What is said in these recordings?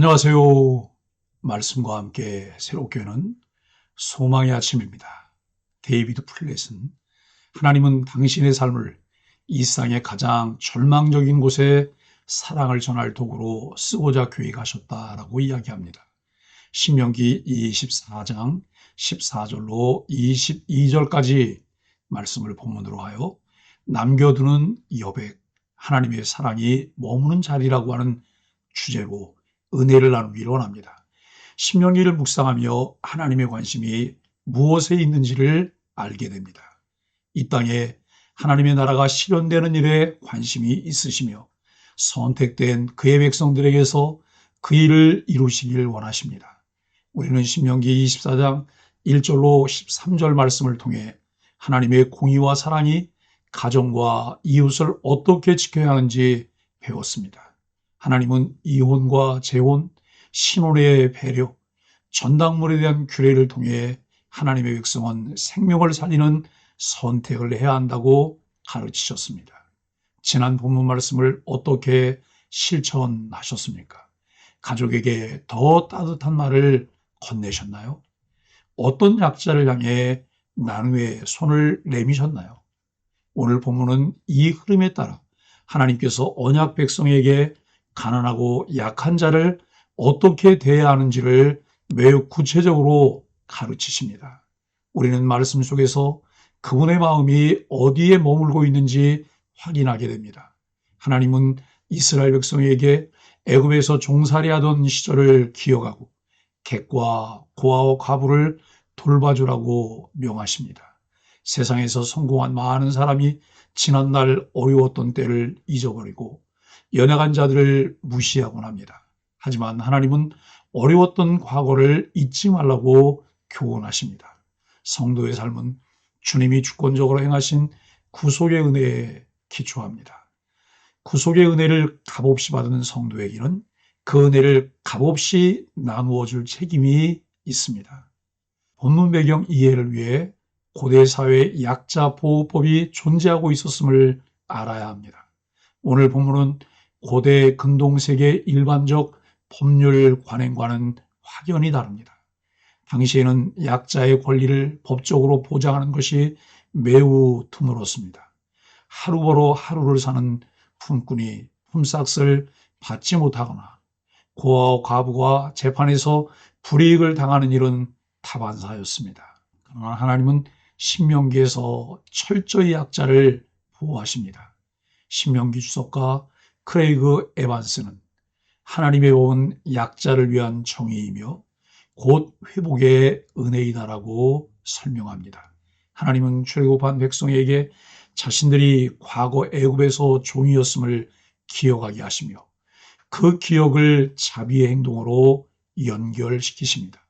안녕하세요. 말씀과 함께 새롭게 여는 소망의 아침입니다. 데이비드 플랫은 하나님은 당신의 삶을 이 세상의 가장 절망적인 곳에 사랑을 전할 도구로 쓰고자 계획하셨다라고 이야기합니다. 신명기 24장 14절로 22절까지 말씀을 본문으로 하여 남겨두는 여백, 하나님의 사랑이 머무는 자리라고 하는 주제로 은혜를 나누기를 원합니다. 신명기를 묵상하며 하나님의 관심이 무엇에 있는지를 알게 됩니다. 이 땅에 하나님의 나라가 실현되는 일에 관심이 있으시며 선택된 그의 백성들에게서 그 일을 이루시길 원하십니다. 우리는 신명기 24장 1절로 13절 말씀을 통해 하나님의 공의와 사랑이 가정과 이웃을 어떻게 지켜야 하는지 배웠습니다. 하나님은 이혼과 재혼, 신혼의 배려, 전당물에 대한 규례를 통해 하나님의 백성은 생명을 살리는 선택을 해야 한다고 가르치셨습니다. 지난 본문 말씀을 어떻게 실천하셨습니까? 가족에게 더 따뜻한 말을 건네셨나요? 어떤 약자를 향해 나눔의 손을 내미셨나요? 오늘 본문은 이 흐름에 따라 하나님께서 언약 백성에게 가난하고 약한 자를 어떻게 대해야 하는지를 매우 구체적으로 가르치십니다. 우리는 말씀 속에서 그분의 마음이 어디에 머물고 있는지 확인하게 됩니다. 하나님은 이스라엘 백성에게 애굽에서 종살이하던 시절을 기억하고 객과 고아와 과부를 돌봐주라고 명하십니다. 세상에서 성공한 많은 사람이 지난날 어려웠던 때를 잊어버리고 연약한 자들을 무시하곤 합니다. 하지만 하나님은 어려웠던 과거를 잊지 말라고 교훈하십니다. 성도의 삶은 주님이 주권적으로 행하신 구속의 은혜에 기초합니다. 구속의 은혜를 값없이 받은 성도에게는 그 은혜를 값없이 나누어 줄 책임이 있습니다. 본문 배경 이해를 위해 고대 사회의 약자 보호법이 존재하고 있었음을 알아야 합니다. 오늘 본문은 고대 근동세계 일반적 법률 관행과는 확연히 다릅니다. 당시에는 약자의 권리를 법적으로 보장하는 것이 매우 드물었습니다. 하루 벌어 하루를 사는 품꾼이 품삯을 받지 못하거나 고아와 과부가 재판에서 불이익을 당하는 일은 다반사였습니다. 그러나 하나님은 신명기에서 철저히 약자를 보호하십니다. 신명기 주석가 크레이그 에반스는 하나님의 온 약자를 위한 정의이며 곧 회복의 은혜이다라고 설명합니다. 하나님은 출애굽한 백성에게 자신들이 과거 애굽에서 종이었음을 기억하게 하시며 그 기억을 자비의 행동으로 연결시키십니다.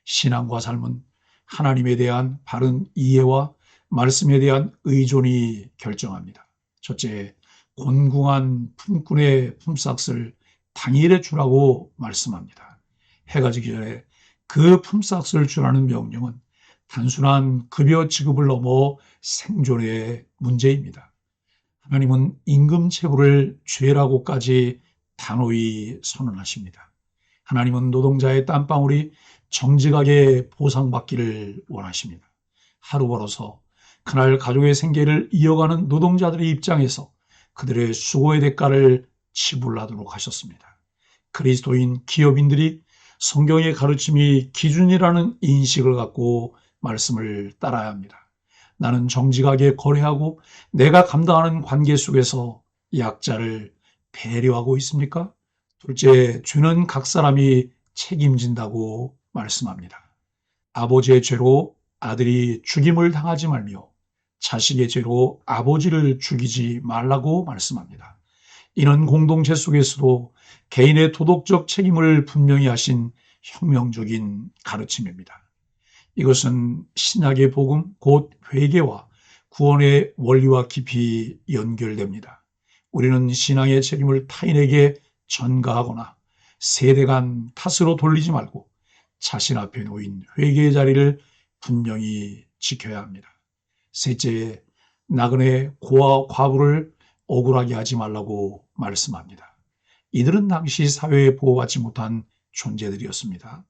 신앙과 삶은 하나님에 대한 바른 이해와 말씀에 대한 의존이 결정합니다. 첫째, 곤궁한 품꾼의 품삯을 당일에 주라고 말씀합니다. 해가 지기 전에 그 품삯을 주라는 명령은 단순한 급여 지급을 넘어 생존의 문제입니다. 하나님은 임금 체불을 죄라고까지 단호히 선언하십니다. 하나님은 노동자의 땀방울이 정직하게 보상받기를 원하십니다. 하루 벌어서 그날 가족의 생계를 이어가는 노동자들의 입장에서 그들의 수고의 대가를 지불하도록 하셨습니다. 그리스도인 기업인들이 성경의 가르침이 기준이라는 인식을 갖고 말씀을 따라야 합니다. 나는 정직하게 거래하고 내가 감당하는 관계 속에서 약자를 배려하고 있습니까? 둘째, 죄는 각 사람이 책임진다고 말씀합니다. 아버지의 죄로 아들이 죽임을 당하지 말며 자식의 죄로 아버지를 죽이지 말라고 말씀합니다. 이는 공동체 속에서도 개인의 도덕적 책임을 분명히 하신 혁명적인 가르침입니다. 이것은 신약의 복음, 곧 회개와 구원의 원리와 깊이 연결됩니다. 우리는 신앙의 책임을 타인에게 전가하거나 세대 간 탓으로 돌리지 말고 자신 앞에 놓인 회개의 자리를 분명히 지켜야 합니다. 셋째, 나그네 고아 과부를 억울하게 하지 말라고 말씀합니다. 이들은 당시 사회에 보호받지 못한 존재들이었습니다.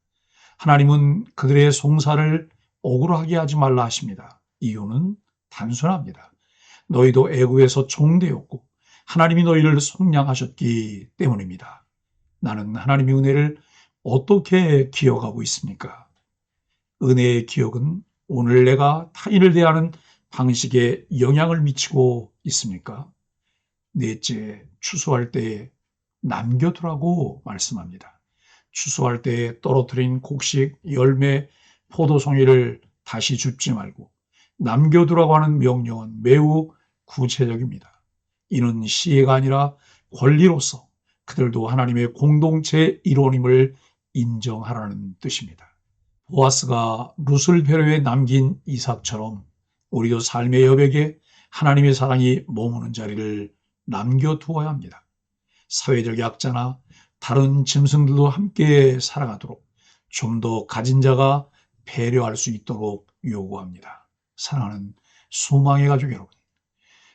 하나님은 그들의 송사를 억울하게 하지 말라 하십니다. 이유는 단순합니다. 너희도 애굽에서 종되었고 하나님이 너희를 속량하셨기 때문입니다. 나는 하나님의 은혜를 어떻게 기억하고 있습니까? 은혜의 기억은 오늘 내가 타인을 대하는 방식에 영향을 미치고 있습니까? 넷째, 추수할 때 남겨두라고 말씀합니다. 추수할 때 떨어뜨린 곡식, 열매, 포도송이를 다시 줍지 말고 남겨두라고 하는 명령은 매우 구체적입니다. 이는 시혜가 아니라 권리로서 그들도 하나님의 공동체 일원임을 인정하라는 뜻입니다. 보아스가 룻을 배려해 남긴 이삭처럼 우리도 삶의 여백에 하나님의 사랑이 머무는 자리를 남겨두어야 합니다. 사회적 약자나 다른 짐승들도 함께 살아가도록 좀 더 가진 자가 배려할 수 있도록 요구합니다. 사랑하는 소망의 가족 여러분,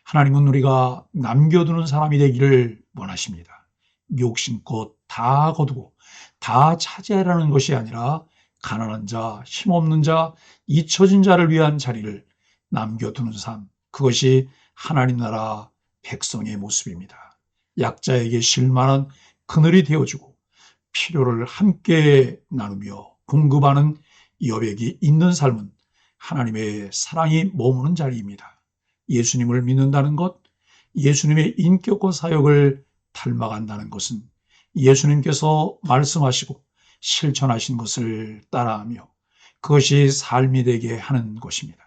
하나님은 우리가 남겨두는 사람이 되기를 원하십니다. 욕심껏 다 거두고 다 차지하라는 것이 아니라 가난한 자, 힘없는 자, 잊혀진 자를 위한 자리를 남겨두는 삶, 그것이 하나님 나라 백성의 모습입니다. 약자에게 실만한 그늘이 되어주고 필요를 함께 나누며 공급하는 여백이 있는 삶은 하나님의 사랑이 머무는 자리입니다. 예수님을 믿는다는 것, 예수님의 인격과 사역을 닮아간다는 것은 예수님께서 말씀하시고 실천하신 것을 따라하며 그것이 삶이 되게 하는 것입니다.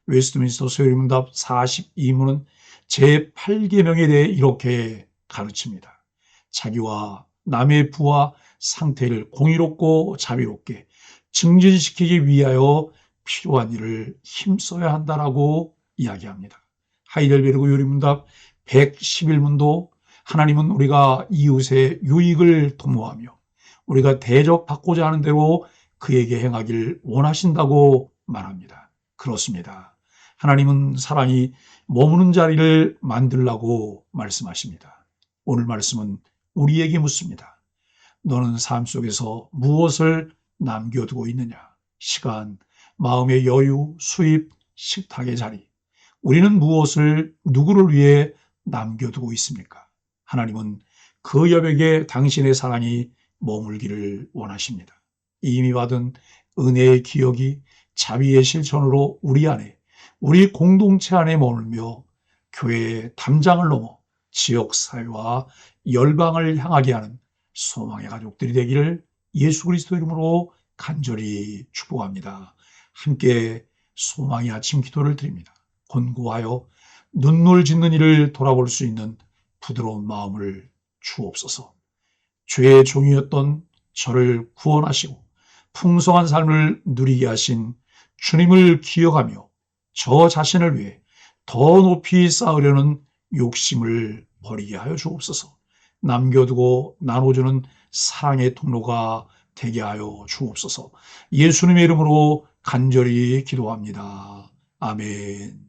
웨스트민스터 소요문답 42문은 제8계명에 대해 이렇게 가르칩니다. 자기와 남의 부와 상태를 공의롭고 자비롭게 증진시키기 위하여 필요한 일을 힘써야 한다라고 이야기합니다. 하이델베르그 요리문답 111문도 하나님은 우리가 이웃의 유익을 도모하며 우리가 대접받고자 하는 대로 그에게 행하길 원하신다고 말합니다. 그렇습니다. 하나님은 사랑이 머무는 자리를 만들라고 말씀하십니다. 오늘 말씀은 우리에게 묻습니다. 너는 삶 속에서 무엇을 남겨두고 있느냐? 시간, 마음의 여유, 수입, 식탁의 자리. 우리는 무엇을 누구를 위해 남겨두고 있습니까? 하나님은 그 여백에 당신의 사랑이 머물기를 원하십니다. 이미 받은 은혜의 기억이 자비의 실천으로 우리 안에, 우리 공동체 안에 머물며 교회의 담장을 넘어 지역사회와 열방을 향하게 하는 소망의 가족들이 되기를 예수 그리스도 이름으로 간절히 축복합니다. 함께 소망의 아침 기도를 드립니다. 권고하여 눈물 짓는 이를 돌아볼 수 있는 부드러운 마음을 주옵소서. 죄의 종이었던 저를 구원하시고 풍성한 삶을 누리게 하신 주님을 기억하며 저 자신을 위해 더 높이 쌓으려는 욕심을 버리게 하여 주옵소서. 남겨두고 나눠주는 사랑의 통로가 되게 하여 주옵소서. 예수님의 이름으로 간절히 기도합니다. 아멘.